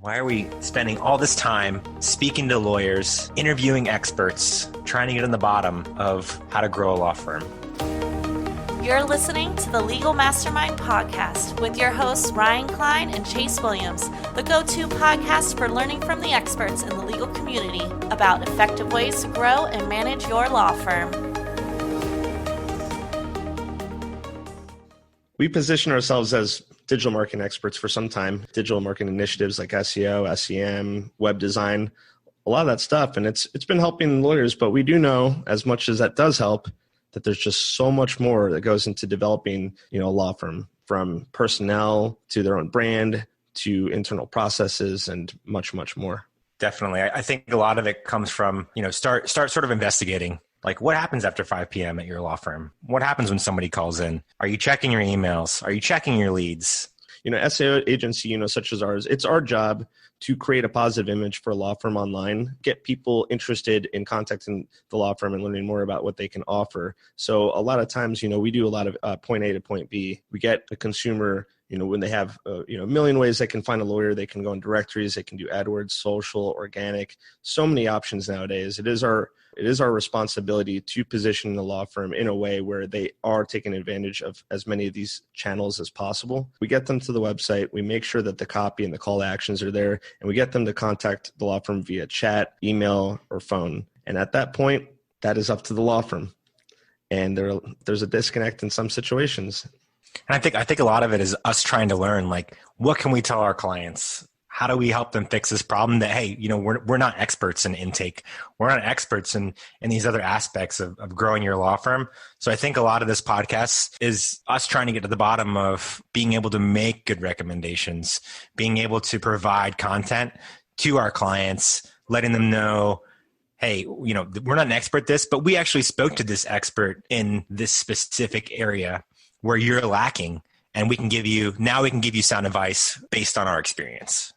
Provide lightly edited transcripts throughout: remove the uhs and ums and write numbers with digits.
Why are we spending all this time speaking to lawyers, interviewing experts, trying to get on the bottom of how to grow a law firm? You're listening to the Legal Mastermind Podcast with your hosts, Ryan Klein and Chase Williams, the go-to podcast for learning from the experts in the legal community about effective ways to grow and manage your law firm. We position ourselves as digital marketing experts for some time, digital marketing initiatives like SEO, SEM, web design, a lot of that stuff. And it's been helping lawyers, but we do know, as much as that does help, that there's just so much more that goes into developing, a law firm, from personnel to their own brand to internal processes and much, much more. Definitely. I think a lot of it comes from, start sort of investigating. Like, what happens after 5 p.m. at your law firm? What happens when somebody calls in? Are you checking your emails? Are you checking your leads? SEO agency, such as ours, it's our job to create a positive image for a law firm online, get people interested in contacting the law firm and learning more about what they can offer. So a lot of times, we do a lot of point A to point B. We get a consumer, when they have, a million ways they can find a lawyer, they can go in directories, they can do AdWords, social, organic, so many options nowadays. It is our responsibility to position the law firm in a way where they are taking advantage of as many of these channels as possible. We get them to the website, we make sure that the copy and the call to actions are there, and we get them to contact the law firm via chat, email, or phone. And at that point, that is up to the law firm. And there's a disconnect in some situations. And I think a lot of it is us trying to learn, like, what can we tell our clients? How do we help them fix this problem that, hey, we're not experts in intake. We're not experts in these other aspects of growing your law firm. So I think a lot of this podcast is us trying to get to the bottom of being able to make good recommendations, being able to provide content to our clients, letting them know, hey, we're not an expert at this, but we actually spoke to this expert in this specific area where you're lacking. And we can give you sound advice based on our experience.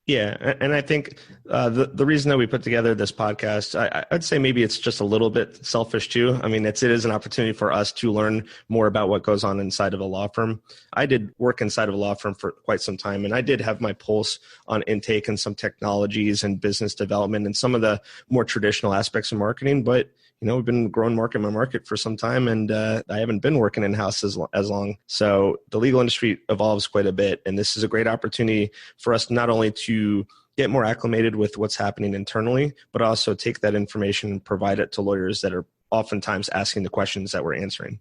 Yeah. And I think the reason that we put together this podcast, I'd say maybe it's just a little bit selfish too. I mean, it is an opportunity for us to learn more about what goes on inside of a law firm. I did work inside of a law firm for quite some time, and I did have my pulse on intake and some technologies and business development and some of the more traditional aspects of marketing. But we've been growing market for some time, and I haven't been working in-house as long. So the legal industry evolves quite a bit, and this is a great opportunity for us not only to get more acclimated with what's happening internally, but also take that information and provide it to lawyers that are oftentimes asking the questions that we're answering.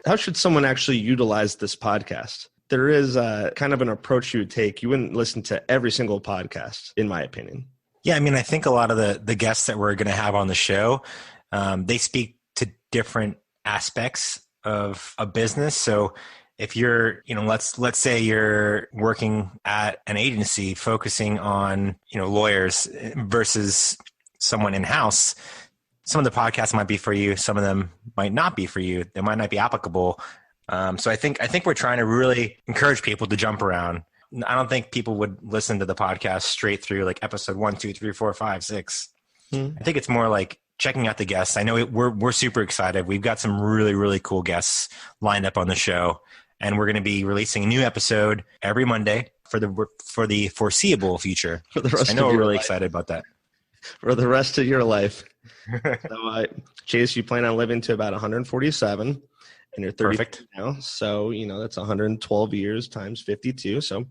How should someone actually utilize this podcast? There is kind of an approach you would take. You wouldn't listen to every single podcast, in my opinion. Yeah, I mean, I think a lot of the guests that we're going to have on the show, they speak to different aspects of a business. So if you're, let's say you're working at an agency focusing on, lawyers versus someone in-house, some of the podcasts might be for you. Some of them might not be for you. They might not be applicable. So I think we're trying to really encourage people to jump around. I don't think people would listen to the podcast straight through, like episode 1, 2, 3, 4, 5, 6. I think it's more like checking out the guests. I know we're super excited. We've got some really, really cool guests lined up on the show, and we're going to be releasing a new episode every Monday for the foreseeable future. I know we're really excited about that. For the rest of your life. So, Chase, you plan on living to about 147, and you're 30 Perfect. now. So, that's 112 years times 52. So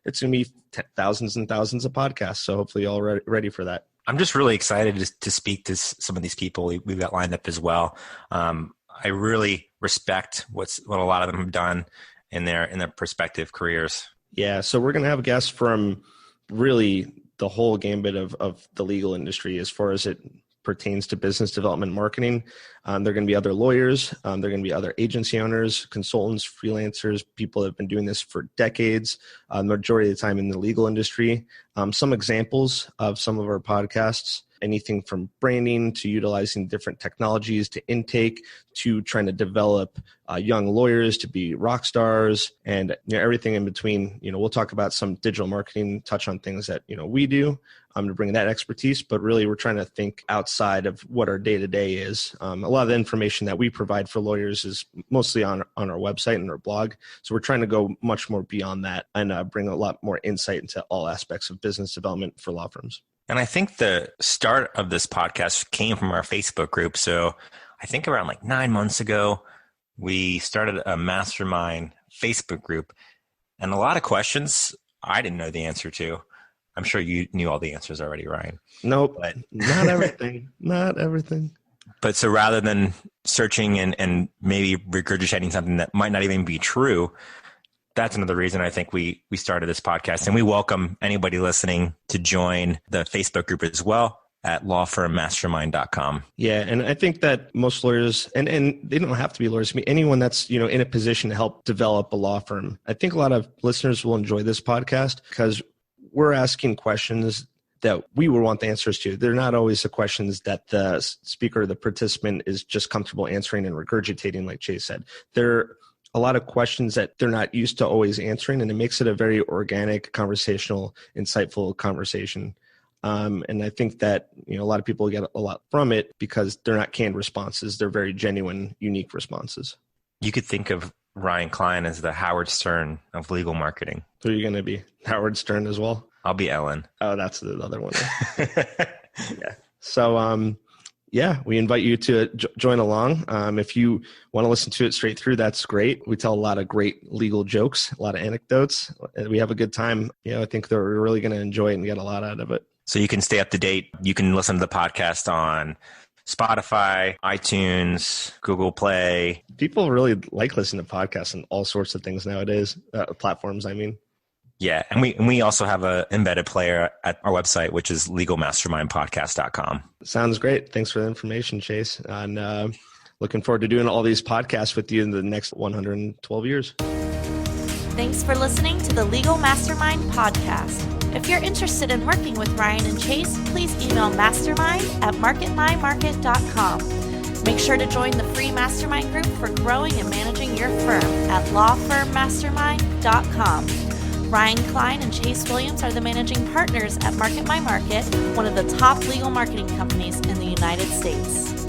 it's going to be thousands and thousands of podcasts. So hopefully you're all ready for that. I'm just really excited to speak to some of these people we've got lined up as well. I really respect what a lot of them have done in their prospective careers. Yeah. So we're going to have guests from really the whole gambit of the legal industry as far as it pertains to business development marketing. There are going to be other lawyers. There are going to be other agency owners, consultants, freelancers, people that have been doing this for decades, the majority of the time in the legal industry. Some examples of some of our podcasts anything from branding to utilizing different technologies to intake to trying to develop young lawyers to be rock stars and everything in between. We'll talk about some digital marketing, touch on things that we do to bring that expertise, but really we're trying to think outside of what our day-to-day is. A lot of the information that we provide for lawyers is mostly on our website and our blog. So we're trying to go much more beyond that and bring a lot more insight into all aspects of business development for law firms. And I think the start of this podcast came from our Facebook group. So I think around like 9 months ago, we started a mastermind Facebook group, and a lot of questions I didn't know the answer to. I'm sure you knew all the answers already, Ryan. Nope, but not everything. Not everything. But so rather than searching and maybe regurgitating something that might not even be true, that's another reason I think we started this podcast. And we welcome anybody listening to join the Facebook group as well at lawfirmmastermind.com. Yeah, and I think that most lawyers, and they don't have to be lawyers, anyone that's in a position to help develop a law firm. I think a lot of listeners will enjoy this podcast because we're asking questions that we would want the answers to. They're not always the questions that the speaker or the participant is just comfortable answering and regurgitating, like Chase said. They're a lot of questions that they're not used to always answering, and it makes it a very organic, conversational, insightful conversation. And I think that a lot of people get a lot from it because they're not canned responses. They're very genuine, unique responses. You could think of Ryan Klein as the Howard Stern of legal marketing. Who are you going to be? Howard Stern as well? I'll be Ellen. Oh, that's the other one. Yeah. So, we invite you to join along. If you want to listen to it straight through, that's great. We tell a lot of great legal jokes, a lot of anecdotes. We have a good time. I think they're really going to enjoy it and get a lot out of it. So you can stay up to date. You can listen to the podcast on Spotify, iTunes, Google Play. People really like listening to podcasts and all sorts of things nowadays, platforms, I mean. Yeah, and we also have an embedded player at our website, which is legalmastermindpodcast.com. Sounds great. Thanks for the information, Chase. And looking forward to doing all these podcasts with you in the next 112 years. Thanks for listening to the Legal Mastermind Podcast. If you're interested in working with Ryan and Chase, please email mastermind@marketmymarket.com. Make sure to join the free mastermind group for growing and managing your firm at lawfirmmastermind.com. Ryan Klein and Chase Williams are the managing partners at Market My Market, one of the top legal marketing companies in the United States.